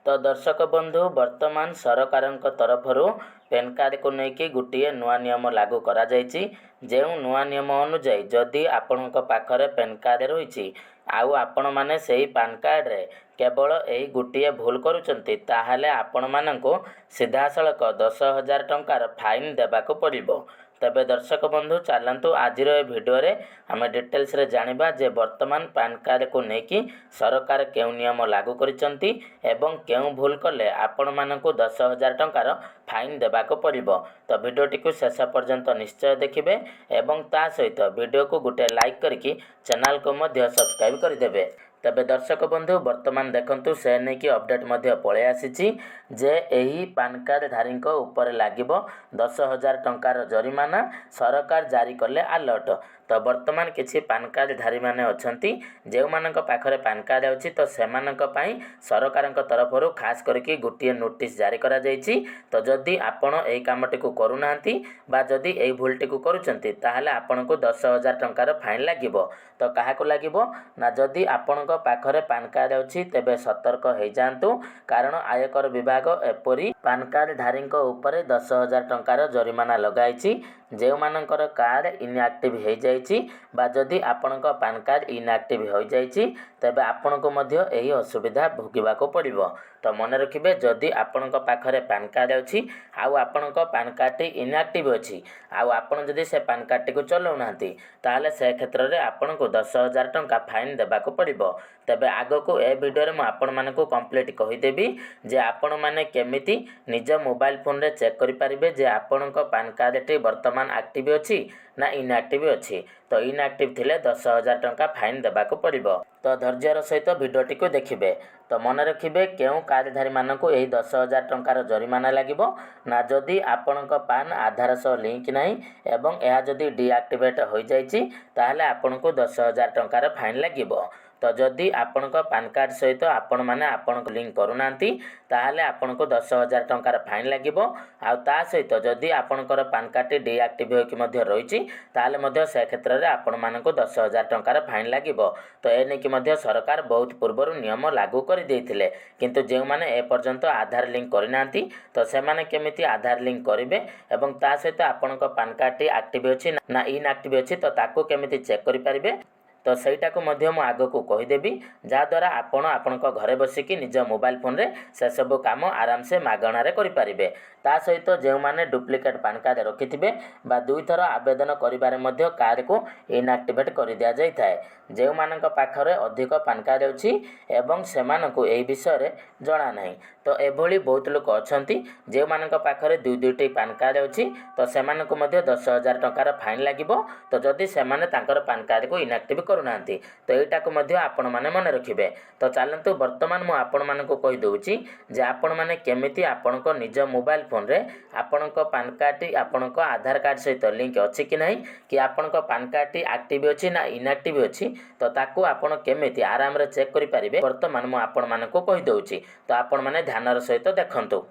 तो दर्शक बंधु वर्तमान सरकार तरफर पेन कार्ड को लेकिन गोटे नुआ नियम लागू करा जायछि। जो नुआ नियम अनुजाई जदि आपण पाखरे पेन कार्ड रही आउ आपण माने सेही पान कार्ड रे केवल यही गोटे भूल करुचंती ताहाले आपण माननको सीधासलख 10,000 टंकार फाइन देबाको पड़िबो। तबे दर्शक बंधु चलतु आज भिडियो आम डिटेल्स रे जानिबा जे वर्तमान पान कार्ड को लेकिन सरकार केउ नियम लागू करिसंती एवं केउ भूल कले आपण माननको 10,000 टंकार फाइन देबाको पड़िबो। तो भिडियोटी को शेष पर्यंत निश्चय देखिबे एवं ता सहित भिडियो को गोटे लाइक करके चैनल को मध्य सब्सक्राइब करदेबे। तबे दर्शक बंधु वर्तमान देखंतु से नहीं कि अपडेट मध्य पळे आसीची जे एही पान कार्ड धारी उपर लागिबो 10,000 टंकार जरिमाना सरकार जारी कले अलर्ट। तो वर्तमान किसी पान कार्ड धारी माने अछंती जे मानक पाखरे पान कार्ड अछि तो सेमानक पई सरकार तरफरु खास करके गोटे नोटिस जारी करा जायछि। तो जदि आपण एही कामटी को करू नांती बा जदि एही भूलटी को करूचंती ताहाले आपनको 10,000 टंकार फाइन लागिबो। तो काहाको लागिबो ना जदि आपणक पाखरे पान कार्ड अछि तेबे सतर्क हो जांतु कारण आयकर विभाग एपरी पान कार्ड धारी उपरे 10,000 टंकार जरिमाना लगाइछि। जे मानकर कार्ड इनएक्टिव हो जाइछि बा जदि आपणक पान कार्ड इनएक्टिव हो जाइछि तेबे आपणको मध्य एही असुविधा भोगिबाको पड़िबो। तो मन रखिबे जदि आपणक पाखरे पान कार्ड अछि आउ आपणक पान कार्ड इनएक्टिव अछि आउ आपण जदि से पान कार्ड को चलाउ नांती ताहाले से क्षेत्र रे आपणको 10,000 टंका फाइन देबाको पड़िबो। तबे आगो को ए वीडियो रे म आपण मानकु कंप्लीट कहि देबी जे आपण माने केमिति निज मोबाइल फोन रे चेक करि परिबे जे आपणक पान कार्ड टी वर्तमान एक्टिव अछि ना इनएक्टिव अछि। तो इनएक्टिव थिले 10,000 टंका फाइन देबाको पड़िबो। तो धैर्यर सहित वीडियोटी को देखिबे। तो मन रखिबे केउ कार्डधारी मानकु एही 10,000 टंकार जरिमाना लागिबो ना जदि आपणक पान आधार सह लिंक नाही एवं एहा जदि डीएक्टिवेट हो जाइछि ताहाले आपणको 10,000 टंकार फाइन लागिबो। तो जदि आपणक पान कार्ड सहित आपण माने आपणक लिंक करूनांती ताहाले आपणको 10,000 टंकार फाइन लागिबो। आउ ता सहित जदि आपणकर पान कार्ड डीएक्टिव होकि मध्य रहिछि ताहाले मध्य से क्षेत्र रे आपण मानको 10,000 टंकार फाइन लागिबो। तो ए नेकि मध्य सरकार बहुत पूर्वरु नियम लागू कर देइथिले किंतु जे माने ए पर्यंत आधार लिंक करिनांती तो से माने केमिति आधार लिंक करिवे एवं ता सहित आपणक पान कार्ड एक्टिव अछि ना इनएक्टिव अछि तो ताको केमिति चेक करि परिबे। तो सहीटा को मध्य मु आग को कहीदेवी जहाँद्वारा आपण आपणक घरे बसिकी निज मोबाइल फोन रे से सब काम आराम से मागणारे करिपारिबे। ता सहित जो माने डुप्लिकेट पान कार्ड रखिथिबे बा दुई थर आवेदन करिबारे मध्य कार्ड को इनएक्टिवेट कर दिया जाय थाए। जे मानक पाखरे अधिक पान कार्ड अछि एवं सेमानकु एही विषय रे जणा नाही तो एभली बहुत लोक अछंती जे मानक पाखरे दुई दुईटी पान कार्ड अछि तो सेमानकु मध्य 10,000 टंकार फाइन लागिबो। तो जदि सेमाने तांकर पान कार्ड को इनएक्टिव करूनांती तो एटा को मध्य आपण माने मन रखिबे। तो चलंतु वर्तमान मु आपण मानकु कहि दउची जे आपण माने केमिति आपणको निज मोबाइल फोन रे आपणको पान कार्ड आपणको आधार कार्ड सहित लिंक अछि कि नाही कि आपणको पान कार्ड एक्टिव अछि ना इनएक्टिव अछि तो ताकू आपण केमिति आराम रे चेक करि परिबे वर्तमान मु आपण मानकु कहि दउची। तो आपण माने ध्यानर सहित देखंतु।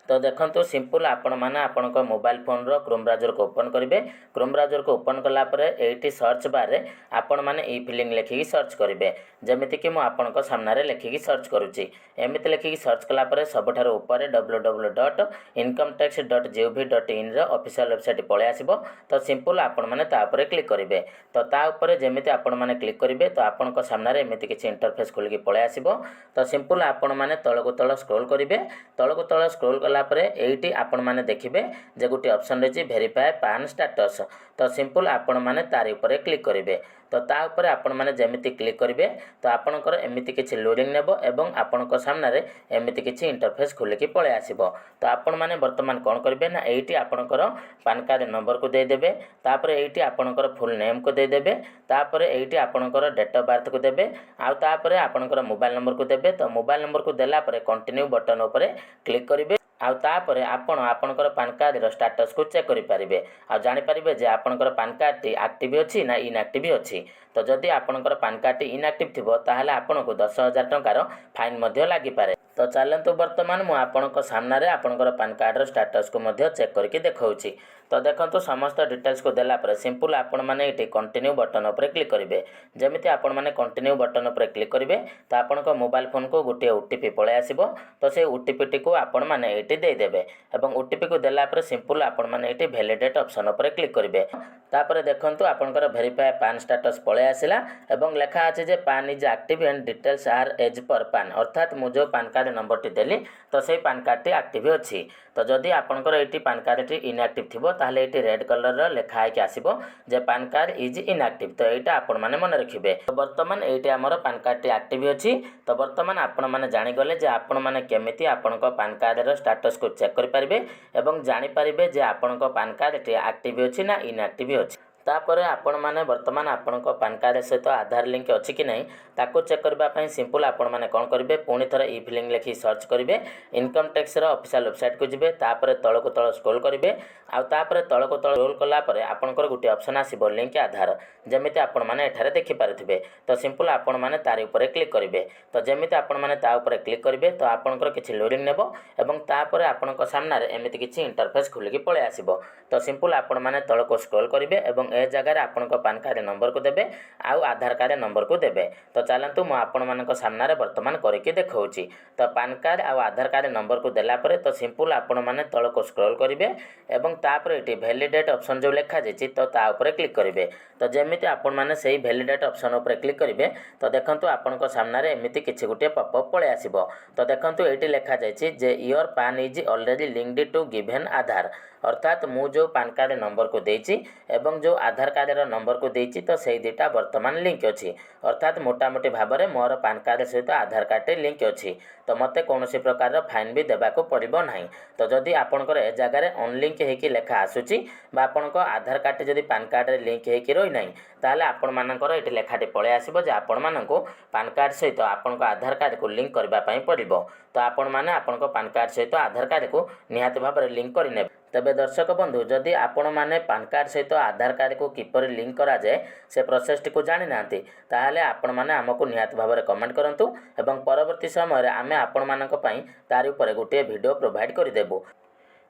तो देखंतु सिंपल आपण माने आपणको मोबाइल फोन रो क्रोम ब्राउजर को ओपन करिवे। क्रोम ब्राउजर को ओपन कला परे एठी सर्च बार रे आपण माने ई फिलिंग लेखिकी सर्च करिवे। जेमिति कि मु आपणको सामने रे लेखिकी सर्च करूची एमिति लेखिकी सर्च कला परे सबठारो ऊपर www.incometax.gov.in रो ऑफिशियल वेबसाइट पळे आसीबो। तो सिंपल आपण माने ता ऊपर क्लिक करिवे। तो ता ऊपर जेमिति आपण माने क्लिक करिवे तो आपणको सामने रे एमिति किछि इंटरफेस खोलिकी पळे आसीबो। तो सिंपल आपण माने तळको तळ स्क्रॉल करिवे। तळको तळ स्क्रॉल कला परे एठी आपण माने देखिबे जे गुटी ऑप्शन रहछि वेरीफाई पान स्टेटस। तो सिंपल आपण माने तारि ऊपर क्लिक करिवे। तो ता ऊपर आपण माने जेमिति क्लिक करिवे तो आपणकर एमिति किछि लोडिंग नेबो एवं आपणको सामने रे एमिति किछि इंटरफेस खोलिकी पळे आसीबो। तो आपण माने वर्तमान कोन करिवे ना एठी आपणकर पान कार्ड नंबर को दे देबे। तापर एठी आपणकर फुल नेम को दे देबे। तापर एठी आपणकर डेट ऑफ बर्थ को देबे। आ तापर आपणकर मोबाइल नंबर को देबे। तो मोबाइल नंबर को देला परे कंटिन्यू बटन ऊपर क्लिक करिवे। आउ तापर आपण आपणकर पान कार्ड रो स्टेटस को चेक करि परिबे। आ जानि परिबे जे आपणकर पान कार्ड टी एक्टिव अछि ना इनएक्टिव अछि। तो जदि आपणकर पान कार्ड इनएक्टिव थिबो ताहले आपनको 10,000 टंकार फाइन मध्य लागि पारे। तो चलतु बर्तमान मु आपणक सामने रे आपणकर पान कार्ड स्टेटस को मध्य चेक करके देखाऊँगी। तो देखो समस्त डिटेल्स को देला सिंपल आपण मैंने ये कंटिन्यू बटन उपर क्लिक करेंगे। जमी आपण मैंने कंटिन्यू बटन उपर क्लिक करेंगे तो आपण मोबाइल फोन को गोटे ओटीपी पलि आसो। तो से ओटीपी टी को आपण मैंने ये देदेवे और ओटीपी को देला सिंपल आपण मैंने ये वैलिडेट ऑप्शन उपर क्लिक करेंगे। तापर देखंतु आपनकर वेरीफाई पान स्टेटस पलि आसला और लेखा अच्छे जे PAN is active and details are as per PAN अर्थात मु जो पान कार्ड नंबर टी देली तो से पान कार्ड टी एक्टिव अच्छी। तो जदि आपनकर ये पान कार्ड टी इनएक्टिव थिबो ताहले ये रेड कलर लेखा है कि आसो जे पान कार्ड इज इनएक्टिव। तो यहाँ आपण मैंने मन रखिए। तो बर्तमान ये आमर पान कार्ड टी एक्टिव अच्छी। तो बर्तमान आपण मैंने जानीगले जे आपण मैंने केमिति आपण पान कार्ड स्टेटस को चेक करेंगे और जानीपारे जे आपण पान कार्ड टी एक्टिव अच्छी ना इनएक्टिव अच्छी। तापर आपण मैंने बर्तमान आपण पान कार्ड सहित आधार लिंक अच्छी कि नहीं ताको चेक करने सिंपल आपण मैंने कौन करेंगे पुणी थर ई फिलिंग लिखी सर्च करेंगे। इनकम टैक्स ऑफिशियल वेबसाइट को जिबे तापर तल को तल स्क्रॉल करेंगे आउे तल को तल स्क्रॉल कलापर आपंकर गोटे ऑप्शन आसो लिंक आधार जमीती आपण मैंने एठारे देखि पारुथिबे। तो सिंपल आपण मैंने तार ऊपर क्लिक करेंगे। तो जमीती आपण मैंने ता ऊपर क्लिक करेंगे तो आपंकर किसी लोडिंग नेब और तापर आपण सामने एमती किसी इंटरफेस खुलिकी पलि आसो। तो सिंपल आपण मैंने तल को स्क्रॉल करेंगे और ए जगह आपण पान कार्ड नंबर को देबे आउ आधार कार्ड नंबर को देबे। तो चलतु मु आपण मानक सामने बर्तमान करके देखाऊँगी। तो पान कार्ड आउ आधार कार्ड नंबर को देला परे तो सिंपल आपण मैंने तल को स्क्रॉल करेंगे और तापर ये वैलिडेट ऑप्शन जो लिखा जाइए तो ता ऊपर क्लिक करेंगे। तो जमीती आपण मैंने से वैलिडेट ऑप्शन उपर क्लिक करेंगे तो देखंतु आपण सामने एमती किसी गोटे पॉपअप पलि आसो। तो देखंतु ये लिखा जाइए जे your PAN is already linked to given Aadhaar अर्थात मु जो पान कार्ड नंबर को देछि एवं जो आधार कार्ड नंबर को देछि तो से दुटा वर्तमान लिंक अच्छी अर्थात मोटामोटी भाव में मोर पान कार्ड सहित आधार कार्ड लिंक अच्छी। तो मते कौन प्रकार फाइन भी देबाको पड़िबो नाही। तो जदि आपणकर ए जगार अनलिंक होइकी लेखा आसुची बा आपणको आधार कार्ड जदि पान कार्ड रे लिंक होइकी रही नाही ताले आपण मानकर एठी लेखाटी पळे आसीबो जे आपण माननको पान कार्ड सहित आपणको आधार कार्ड को लिंक करबा पई पड़िबो। तो आपण माने आपणको पान कार्ड सहित आधार कार्ड को निहाती भाव में लिंक करने। तेबे दर्शक बंधु जदि आपण माने पान कार्ड सहित आधार कार्ड को किपर लिंक करा जाए से प्रोसेस टी को जानि नांती ताहले आपण माने हमकु निहाती भाव में कमेंट करंतु एवं परवर्ती समय रे आमे आपण मानक पई तारि ऊपर गोटे वीडियो प्रोवाइड कर देबो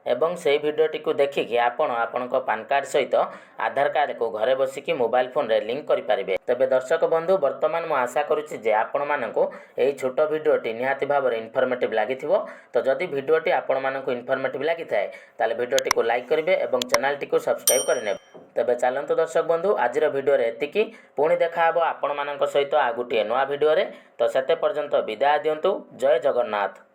एवं से भिडियोटी को देखिकी आपण पान कार्ड सहित आधार कार्ड को घरे बसिकी मोबाइल फोन रे लिंक करेंगे। तेबे दर्शक बंधु बर्तमान मु आशा करुच्ची जे आपण मानक यही छोट भिडियोटी निहाती भाव में इनफर्मेटिव लगी। तो जदि भिडियोटी आपण मानक इनफर्मेटिव लगी थाए ताले भिडियोटी को लाइक करेंगे और चैनल टी को सब्सक्राइब करने। तेबे चलतु दर्शक बंधु आज भिडियो एतिकी पुणी देखा आपण मानक सहित आ गोटे नुआ भिडियो। तो सेते पर्यंत विदाय दियंतु। जय जगन्नाथ।